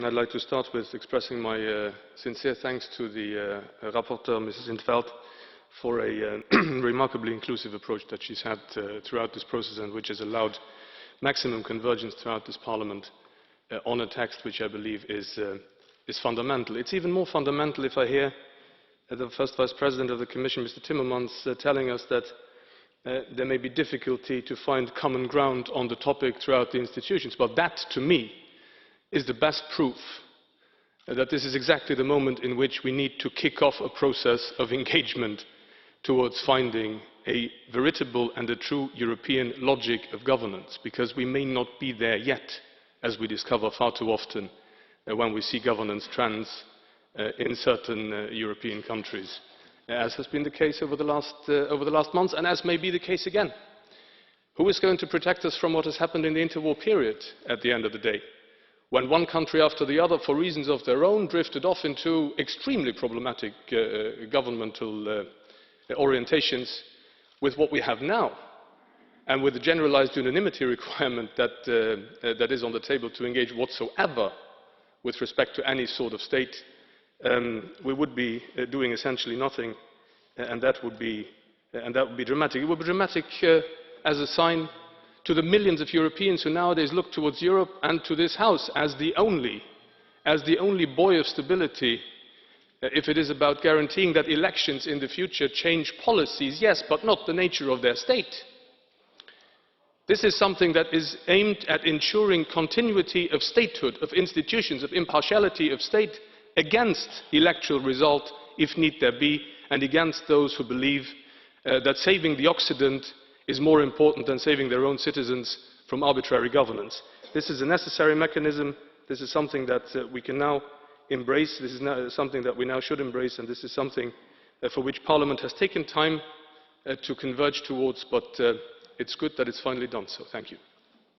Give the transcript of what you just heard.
I'd like to start with expressing my sincere thanks to the rapporteur, Mrs. in 't Veld, for a remarkably inclusive approach that she's had throughout this process and which has allowed maximum convergence throughout this Parliament on a text which I believe is fundamental. It's even more fundamental if I hear the First Vice President of the Commission, Mr. Timmermans, telling us that there may be difficulty to find common ground on the topic throughout the institutions. Well, that, to me, is the best proof that this is exactly the moment in which we need to kick off a process of engagement towards finding a veritable and a true European logic of governance, because we may not be there yet, as we discover far too often when we see governance trends in certain European countries, as has been the case over the last months, and as may be the case again. Who is going to protect us from what has happened in the interwar period at the end of the day, when one country after the other, for reasons of their own, drifted off into extremely problematic governmental orientations, with what we have now, and with the generalized unanimity requirement that is on the table to engage whatsoever with respect to any sort of state, we would be doing essentially nothing, and that would be dramatic. It would be dramatic as a sign to the millions of Europeans who nowadays look towards Europe and to this House as the only buoy of stability, if it is about guaranteeing that elections in the future change policies, yes, but not the nature of their state. This is something that is aimed at ensuring continuity of statehood, of institutions, of impartiality of state, against electoral result, if need there be, and against those who believe that saving the Occident is more important than saving their own citizens from arbitrary governance. This is a necessary mechanism. This is something that we can now embrace. This is something that we now should embrace, and this is something for which Parliament has taken time to converge towards, but it's good that it's finally done so. Thank you.